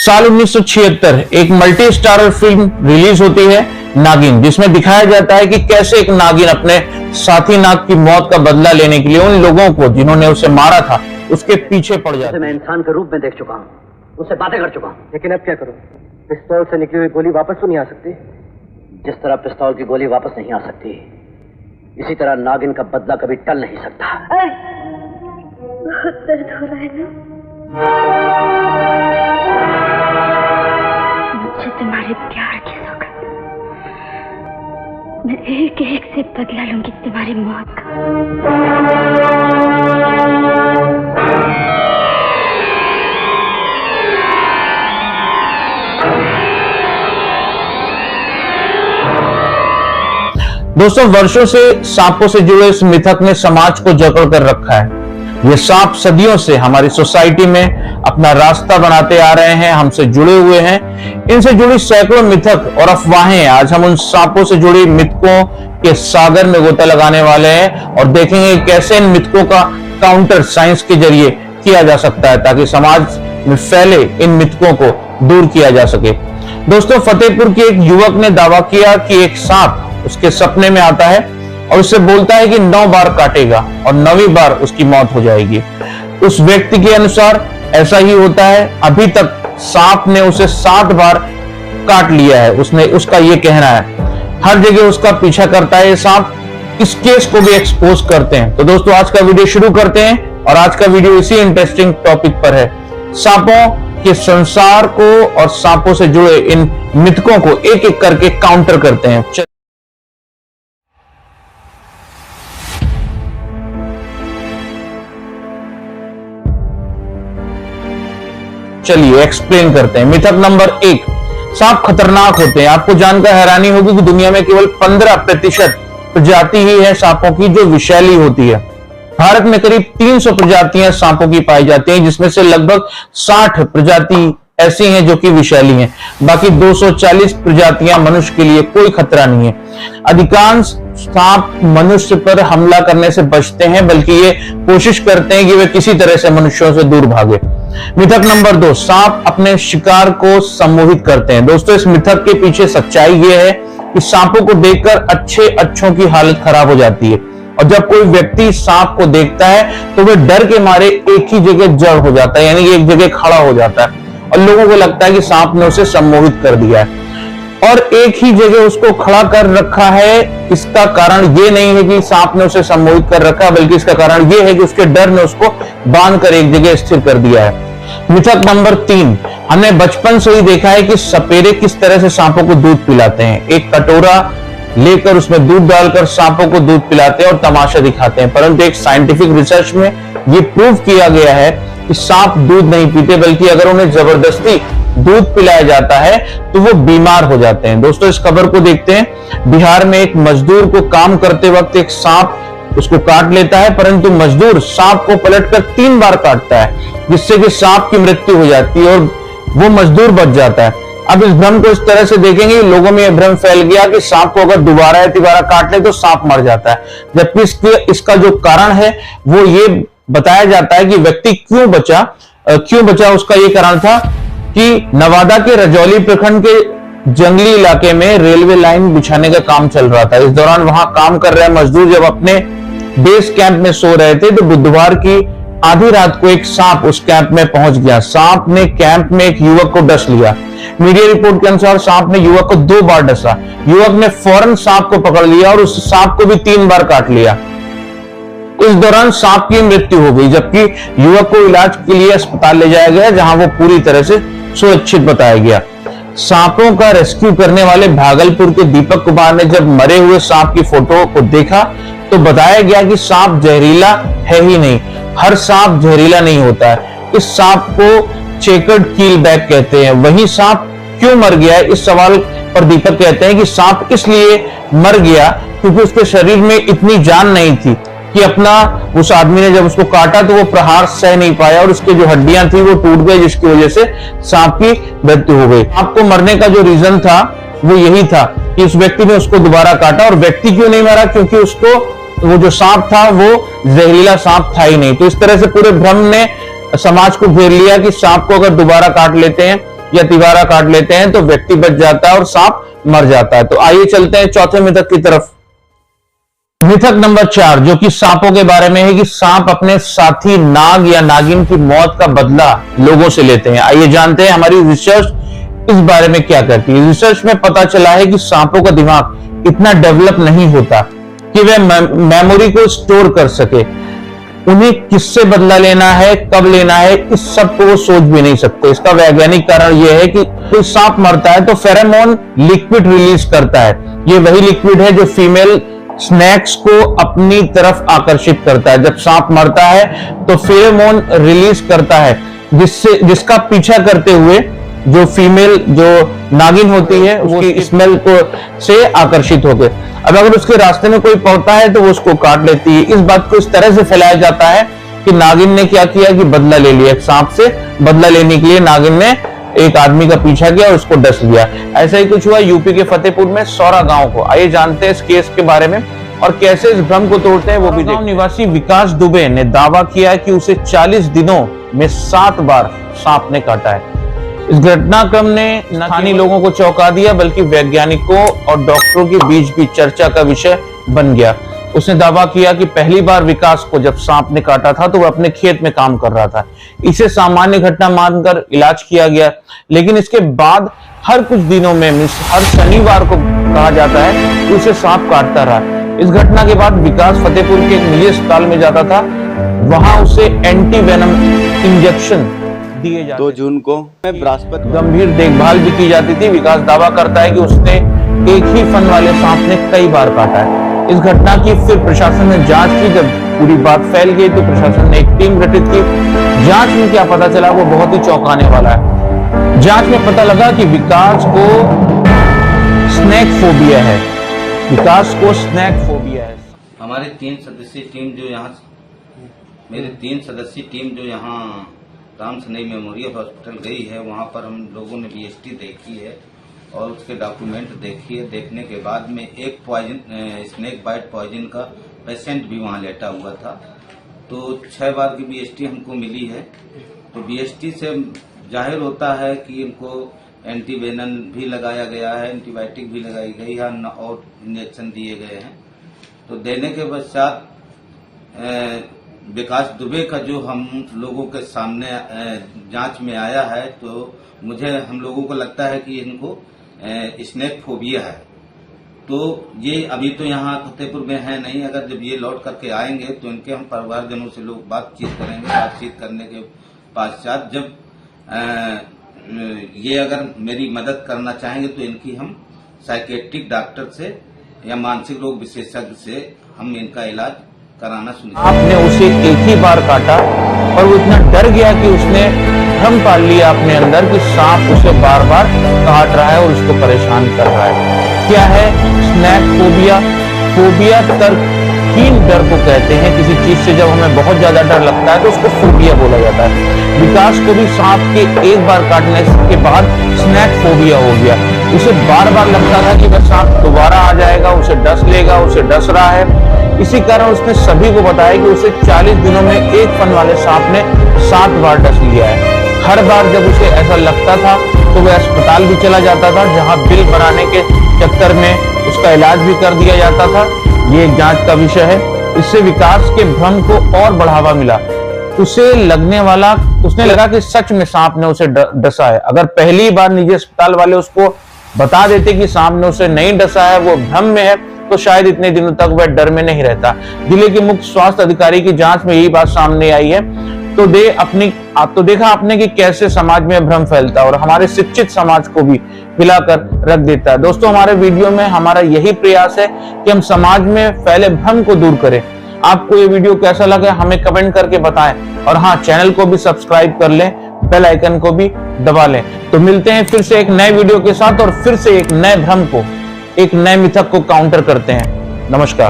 साल 1976 एक multi starrer film release होती है नागिन, जिसमें दिखाया जाता है कि कैसे एक नागिन अपने साथी नाग की मौत का बदला लेने के लिए उन लोगों को जिन्होंने उसे मारा था उसके पीछे पड़ जाता है। मैं इंसान के रूप में देख चुका हूँ, उससे बातें कर चुका हूँ, लेकिन अब क्या करूँ? पिस्तौल से निकली हुई गोली वापस तो नहीं आ सकती। जिस तरह पिस्तौल की गोली वापस नहीं आ सकती, इसी तरह नागिन का बदला कभी टल नहीं सकता। बहुत दर्द हो रहा है ना? मुझे तुम्हारे प्यार की सौगंध, मैं एक एक से बदला लूंगी तुम्हारी मौत का। दोस्तों, वर्षों से सांपों से जुड़े इस मिथक ने समाज को जकड़ कर रखा है। ये सांप सदियों से हमारी सोसाइटी में अपना रास्ता बनाते आ रहे हैं, हमसे जुड़े हुए हैं। इनसे जुड़ी सैकड़ों मिथक और अफवाहें, आज हम उन सांपों से जुड़ी मिथकों के सागर में गोता लगाने वाले हैं और देखेंगे कैसे इन मिथकों का काउंटर साइंस के जरिए किया जा सकता है, ताकि समाज में फैले इन मिथकों को दूर किया जा सके। दोस्तों, फतेहपुर के एक युवक ने दावा किया कि एक सांप उसके सपने में आता है और उससे बोलता है कि 9 बार काटेगा और 9वीं बार उसकी मौत हो जाएगी। उस व्यक्ति के अनुसार ऐसा ही होता है। अभी तक सांप ने उसे 7 बार काट लिया है, उसका ये कहना है। हर जगह उसका पीछा करता है ये सांप। इस केस को भी एक्सपोज करते हैं। तो दोस्तों, आज का वीडियो शुरू करते हैं और आज का वीडियो इसी इंटरेस्टिंग टॉपिक पर है, सांपों के संसार को और सांपों से जुड़े इन मिथकों को एक एक करके काउंटर करते हैं। चलिए एक्सप्लेन करते हैं। मिथक नंबर 1, सांप खतरनाक होते हैं। आपको जानकर हैरानी होगी कि दुनिया में केवल 15% प्रजाति ही है सांपों की जो विषैली होती है। भारत में करीब 300 प्रजातियां सांपों की पाई जाती हैं, जिसमें से लगभग 60 प्रजाति ऐसी हैं जो कि विषैली हैं। बाकी 240 प्रजातियां मनुष्य के लिए कोई खतरा नहीं है। अधिकांश सांप मनुष्य पर हमला करने से बचते हैं, बल्कि ये कोशिश करते हैं कि वे किसी तरह से मनुष्यों से दूर भागे। मिथक नंबर 2, सांप अपने शिकार को सम्मोहित करते हैं। दोस्तों, इस मिथक के पीछे सच्चाई ये है कि सांपों को देखकर अच्छों की हालत खराब हो जाती है और जब कोई व्यक्ति सांप को देखता है तो वह डर के मारे एक ही जगह जड़ हो जाता है, यानी कि एक जगह खड़ा हो जाता है और लोगों को लगता है कि सांप ने उसे सम्मोहित कर दिया है और एक ही जगह उसको खड़ा कर रखा है। इसका कारण ये नहीं है कि सांप ने उसे सम्मोहित कर रखा, बल्कि इसका कारण ये है कि उसके डर ने उसको बांधकर एक जगह स्थिर कर दिया है। मिथक नंबर 3, हमने बचपन से ही देखा है कि सपेरे किस तरह से सांपों को दूध पिलाते हैं। एक कटोरा लेकर उसमें दूध डालकर सांपों को दूध पिलाते हैं और तमाशा दिखाते हैं, परंतु एक साइंटिफिक रिसर्च में ये प्रूव किया गया है कि सांप दूध नहीं पीते, बल्कि अगर उन्हें जबरदस्ती दूध पिलाया जाता है तो वो बीमार हो जाते हैं। दोस्तों, इस खबर को देखते हैं। बिहार में एक मजदूर को काम करते वक्त एक सांप उसको काट लेता है, परंतु मजदूर सांप को पलटकर 3 बार काटता है, जिससे कि सांप की मृत्यु हो जाती है और वो मजदूर बच जाता है। अब इस भ्रम को इस तरह से देखेंगे, लोगों में यह भ्रम फैल गया कि सांप को अगर दोबारा या तिबारा काट ले तो सांप मर जाता है, जबकि इसका जो कारण है वो ये बताया जाता है कि व्यक्ति क्यों बचा। उसका ये कारण था कि नवादा के रजौली प्रखंड के जंगली इलाके में रेलवे लाइन बिछाने का काम चल रहा था। इस दौरान वहां काम कर रहे मजदूर जब अपने बेस कैंप में सो रहे थे तो बुधवार की आधी रात को एक सांप उस कैंप में पहुंच गया। सांप ने कैंप में एक युवक को डस लिया। मीडिया रिपोर्ट के अनुसार सांप ने युवक को 2 बार डसा। युवक ने फौरन सांप को पकड़ लिया और उस सांप को भी 3 बार काट लिया। इस दौरान सांप की मृत्यु हो गई, जबकि युवक को इलाज के लिए अस्पताल ले जाया गया, जहां वो पूरी तरह से सुरक्षित बताया गया। सांपों का रेस्क्यू करने वाले भागलपुर के दीपक कुमार ने जब मरे हुए सांप की फोटो को देखा तो बताया गया कि सांप जहरीला है ही नहीं। हर सांप जहरीला नहीं होता है। इस सांप को चेकर्ड कील बैक कहते हैं। वही सांप क्यों मर गया है, इस सवाल पर दीपक कहते हैं कि सांप इसलिए मर गया क्योंकि उसके शरीर में इतनी जान नहीं थी कि उस आदमी ने जब उसको काटा तो वो प्रहार सह नहीं पाया और उसकी जो हड्डियां थी वो टूट गई, जिसकी वजह से सांप की मृत्यु हो गई। सांप को मरने का जो रीजन था वो यही था कि उस व्यक्ति ने उसको दोबारा काटा। और व्यक्ति क्यों नहीं मरा, क्योंकि उसको वो जो सांप था वो जहरीला सांप था ही नहीं। तो इस तरह से पूरे भ्रम ने समाज को घेर लिया कि सांप को अगर दोबारा काट लेते हैं या तिबारा काट लेते हैं तो व्यक्ति बच जाता है और सांप मर जाता है। तो आइए चलते हैं चौथे मिथक की तरफ। मिथक नंबर 4 जो कि सांपों के बारे में है कि सांप अपने साथी नाग या नागिन की मौत का बदला लोगों से लेते हैं। आइए जानते हैं हमारी रिसर्च इस बारे में क्या कहती है। रिसर्च में पता चला है कि सांपों का दिमाग इतना डेवलप नहीं होता कि वे मेमोरी को स्टोर कर सके। उन्हें किससे बदला लेना है, कब लेना है, इस सब को वो सोच भी नहीं सकते। इसका वैज्ञानिक कारण यह है कि कोई सांप मरता है तो फेरोमोन लिक्विड रिलीज करता है। ये वही लिक्विड है जो फीमेल स्नैक्स को अपनी तरफ आकर्षित करता है। जब सांप मरता है तो फेरोमोन रिलीज करता है जिसका पीछा करते हुए जो फीमेल जो नागिन होती है उसकी स्मेल को से आकर्षित होकर अब अगर उसके रास्ते में कोई पहुंचता है तो वो उसको काट लेती है। इस बात को इस तरह से फैलाया जाता है कि नागिन ने क्या किया कि बदला ले लिया। एक सांप से बदला लेने के लिए नागिन ने एक आदमी का पीछा किया और उसको डस लिया। ऐसा ही कुछ हुआ यूपी के फतेहपुर में सौरा गांव को। आइए जानते हैं इस केस के बारे में और कैसे इस भ्रम को तोड़ते हैं वो भी देखते हैं। निवासी विकास दुबे ने दावा किया कि उसे 40 दिनों में 7 बार सांप ने काटा है। इस घटनाक्रम ने स्थानीय लोगों को चौंका दिया बल्कि वैज्ञानिकों और डॉक्टरों के बीच भी चर्चा का विषय बन गया। उसने दावा किया कि पहली बार विकास को जब सांप ने काटा था तो वह अपने खेत में काम कर रहा था। इसे सामान्य घटना मानकर इलाज किया गया, लेकिन इसके बाद हर कुछ दिनों में हर शनिवार को कहा जाता है कि उसे सांप काटता रहा। इस घटना के बाद विकास फतेहपुर के एक निजी अस्पताल में जाता था। वहां उसे एंटी वेनम इंजेक्शन दिए जाते। 2 जून को बृहस्पति गंभीर देखभाल भी की जाती थी। विकास दावा करता है कि उसने एक ही फन वाले सांप ने कई बार काटा है। इस घटना की फिर प्रशासन ने जांच की। जब पूरी बात फैल गई तो प्रशासन ने एक टीम गठित की। जांच में क्या पता चला वो बहुत ही चौंकाने वाला है। जांच में पता लगा कि विकास को स्नैक फोबिया है। विकास को स्नैक फोबिया है। हमारे 3 सदस्यीय टीम जो यहाँ मेरे 3 सदस्यीय टीम जो यहाँ राम सनई मेमोरियल हॉस्पिटल गई है, वहाँ पर हम लोगों ने बीएसटी देखी है और उसके डॉक्यूमेंट देखी है। देखने के बाद में एक स्नेक बाइट पॉइजन का पेशेंट भी वहाँ लेटा हुआ था। तो 6 बार की बीएसटी हमको मिली है। तो बीएसटी से जाहिर होता है कि इनको एंटीवेनम भी लगाया गया है, एंटीबायोटिक भी लगाई गई है और इंजेक्शन दिए गए हैं। तो देने के पश्चात विकास दुबे का जो हम लोगों के सामने जांच में आया है, तो हम लोगों को लगता है कि इनको स्नेक फोबिया है। तो ये अभी तो यहाँ फतेहपुर में है नहीं। अगर जब ये लौट करके आएंगे तो इनके हम परिवारजनों से लोग बातचीत करेंगे। बातचीत करने के पश्चात जब ये अगर मेरी मदद करना चाहेंगे तो इनकी हम साइकेट्रिक डॉक्टर से या मानसिक रोग विशेषज्ञ से हम इनका इलाज कराना सुनिश्चित। आपने उसे एक ही बार काटा और वो इतना डर गया कि उसने भ्रम पाल लिया अपने अंदर कि सांप उसे बार बार काट रहा है और उसको परेशान कर रहा है। क्या है स्नैक फोबिया? फोबिया तर्कहीन डर को कहते हैं। किसी चीज से जब हमें बहुत ज्यादा डर लगता है तो उसको फोबिया बोला जाता है। विकास को भी सांप के एक बार काटने के बाद स्नैक फोबिया हो गया। उसे बार बार लगता था कि वह सांप दोबारा आ जाएगा, उसे डस लेगा, उसे डस रहा है। इसी कारण उसने सभी को बताया कि उसे 40 दिनों में एक फन वाले सांप ने 7 बार डस लिया है। हर बार जब उसे ऐसा लगता था तो वह अस्पताल भी चला जाता था, जहां बिल बनाने के चक्कर में उसका इलाज भी कर दिया जाता था। ये एक जांच का विषय है। इससे विकास के भ्रम को और बढ़ावा मिला। उसने लगा कि सच में सांप ने उसे डसा है। अगर पहली बार निजी अस्पताल वाले उसको बता देते कि सांप ने उसे नहीं डसा है, वो भ्रम में है, तो शायद इतने दिनों तक वह डर में नहीं रहता। जिले के मुख्य स्वास्थ्य अधिकारी की जांच में यही बात सामने आई है। तो देखा आपने कि कैसे समाज में भ्रम फैलता है और हमारे शिक्षित समाज को भी हिलाकर रख देता है। दोस्तों, हमारे वीडियो में हमारा यही प्रयास है कि हम समाज में फैले भ्रम को दूर करें। आपको ये वीडियो कैसा लगा हमें कमेंट करके बताएं और हाँ, चैनल को भी सब्सक्राइब कर लें, बेल आइकन को भी दबा लें। तो मिलते हैं फिर से एक नए वीडियो के साथ और फिर से एक नए भ्रम को, एक नए मिथक को काउंटर करते हैं। नमस्कार।